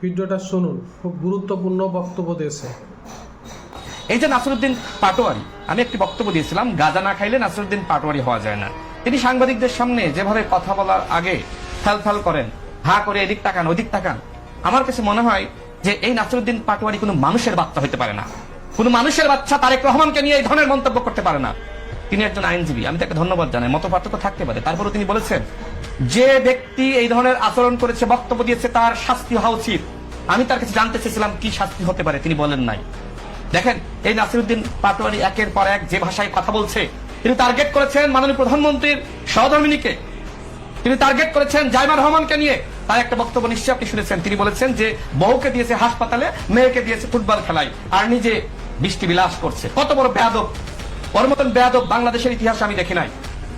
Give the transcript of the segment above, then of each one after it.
ভিডিওটা শুনুন, খুব গুরুত্বপূর্ণ বক্তব্য দিয়েছে। এই যে নাসিরউদ্দিন পাটোয়ারি, আমি একটি বক্তব্য দিয়েছিলাম, গাঁজা না খাইলে নাসিরউদ্দিন পাটোয়ারি হওয়া যায় না। তিনি সাংবাদিকদের সামনে যেভাবে কথা বলার আগে ফ্যাল করেন, হা করে এদিক তাকান ওদিক তাকান, আমার কাছে মনে হয় যে এই নাসিরউদ্দিন পাটোয়ারি কোনো মানুষের বাচ্চা হতে পারে না। কোনো মানুষের বাচ্চা তারেক রহমানকে নিয়ে এই ধরনের মন্তব্য করতে পারে না। তিনি একজন আইনজীবী, আমি তাকে ধন্যবাদ জানাই। মত পার্থক্য থাকতে পারে, তারপরেও তিনি বলেছেন যে ব্যক্তি এই ধরনের আচরণ করেছে, বক্তব্য দিয়েছে, তার শাস্তি হওয়া উচিত। আমি তার কাছে জানতে চেয়েছিলাম কি শাস্তি হতে পারে, তিনি বলেন নাই। দেখেন, এই নাসিরউদ্দিন পাটোয়ারি একের পর এক যে ভাষায় কথা বলছে, তিনি টার্গেট করেছেন মাননীয় প্রধানমন্ত্রীর সহধর্মিনীকে, তিনি টার্গেট করেছেন জাইমা রহমানকে নিয়ে। তার একটা বক্তব্য নিশ্চয়ই আপনি শুনেছেন, তিনি বলেছেন যে বউকে দিয়েছে হাসপাতালে, মেয়েকে দিয়েছে ফুটবল খেলায়, আর নিজে বৃষ্টি বিলাস করছে। কত বড় বেয়াদব! ওর মতন বেয়াদব বাংলাদেশের ইতিহাসে আমি দেখি নাই।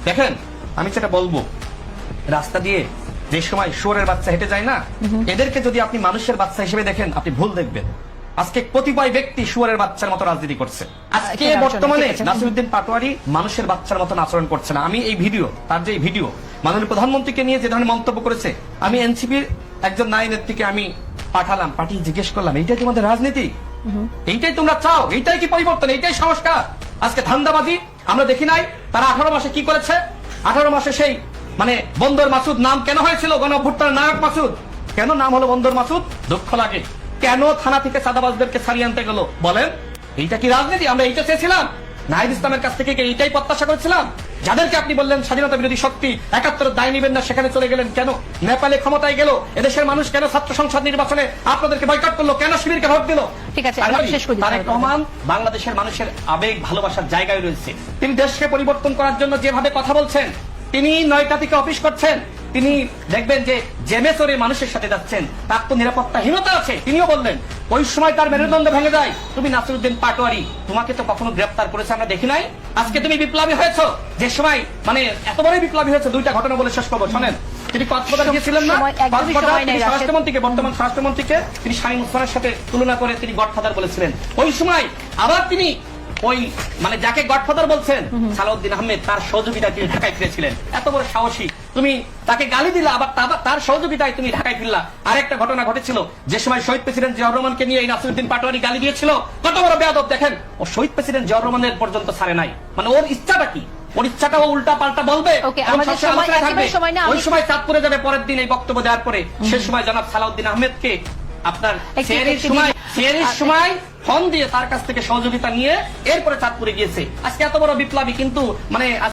দেখেন, আমি সেটা বলবো, রাস্তা দিয়ে যে সময় শুয়োরের বাচ্চা হেঁটে যায় না, এদেরকে যদি আপনি মানুষের বাচ্চা হিসেবে দেখেন, আপনি ভুল দেখবেন। আজকে কতিপয় ব্যক্তি শুয়োরের বাচ্চার মতো রাজনীতি করছে। আজকে বর্তমানে নাসিরউদ্দিন পাটোয়ারি মানুষের বাচ্চার মতন আচরণ করছে না। আমি এই ভিডিও, তার যে ভিডিও মাননীয় প্রধানমন্ত্রীকে নিয়ে যে ধরনের মন্তব্য করেছে, আমি এনসিপির একজন নারী নেত্রীকে আমি পাঠালাম, পাঠিয়ে জিজ্ঞেস করলাম, এইটাই তোমাদের রাজনীতি? এইটাই তোমরা চাও? এইটাই কি পরিবর্তন? এইটাই সংস্কার? আজকে ধান্দাবাজি আমরা দেখি নাই? তারা 18 মাসে কি করেছে? 18 মাসে সেই বন্দর মাসুদ নাম কেন হয়েছিল? গণ অভ্যুত্থানের নায়ক মাসুদ কেন নাম হলো বন্দর মাসুদ? দুঃখ লাগে। কেন থানা থেকে চাঁদাবাজদেরকে ছাড়িয়ে আনতে গেল? বলেন, এইটা কি রাজনীতি? আমরা এইটা চেয়েছিলাম? নাহিদ ইসলামের কাছ থেকে এইটাই প্রত্যাশা করেছিলাম? যাদেরকে আপনি বললেন স্বাধীনতা বিরোধী শক্তি, 71 দায় নিবেন না, সেখানে চলে গেলেন কেন? নেপালে ক্ষমতায় গেল, এদেশের মানুষ কেন ছাত্র সংসদ নির্বাচনে আপনাদেরকে বয়কট করলো? কেন শিবিরকে ভোট দিল? ঠিক আছে, তারেক রহমান বাংলাদেশের মানুষের আবেগ ভালোবাসার জায়গায় রয়েছে। তিনি দেশকে পরিবর্তন করার জন্য যেভাবে কথা বলছেন, তিনি 9টা থেকে অফিস করছেন, তিনি দেখবেন যে জেমে চড়ে মানুষের সাথে যাচ্ছেন, তার তো নিরাপত্তাহীনতা আছে। তিনিও বললেন, ওই সময় তার মেরুদণ্ড ভেঙে যায়। তুমি নাসিরউদ্দিন পাটোয়ারি, তোমাকে তো কখনো গ্রেফতার করেছে আমরা দেখি নাই। আজকে তুমি বিপ্লবী হয়েছ, যে সময় এত বড় বিপ্লবী হয়েছে। 2টা ঘটনা বলে শেষ করবো, শোনেন। তিনি কক্সবাজার গিয়েছিলেন না, স্বরাষ্ট্রমন্ত্রীকে, বর্তমান স্বরাষ্ট্রমন্ত্রীকে তিনি শামীম ওসমানের সাথে তুলনা করে তিনি গডফাদার বলেছিলেন। ওই সময় আবার তিনি ওই যাকে গডফাদার বলছেন সালাউদ্দিন আহমেদ, তার সহযোগিতায় তিনি ঢাকায় ফিরেছিলেন। এত বড় সাহসী, তুমি তাকে গালি দিলা, আবার তার সহযোগিতায় তুমি ঢাকায় ফিরলা। আরেকটা ঘটনা ঘটেছিল, যে সময় শহীদ প্রেসিডেন্ট জিয়াউর রহমানকে নিয়ে এই নাসিরউদ্দিন পাটোয়ারি গালি দিয়েছিল। কত বড় বেয়াদব! দেখেন, ও শহীদ প্রেসিডেন্ট জিয়াউর রহমানের পর্যন্ত ছাড়ে নাই। ওর ইচ্ছাটা কি? ওর ইচ্ছাটা ও উল্টা পাল্টা বলবে। ওই সময় চাঁদপুরে যাবে পরের দিন এই বক্তব্য দেওয়ার পরে। সে সময় জনাব সালাউদ্দিন আহমেদকে আপনার সিয়ারির সময় ফোন দিয়ে তার কাছ থেকে সহযোগিতা নিয়ে এরপরে চাঁদপুরে গিয়েছে। আজকে এত বড় বিপ্লবী, কিন্তু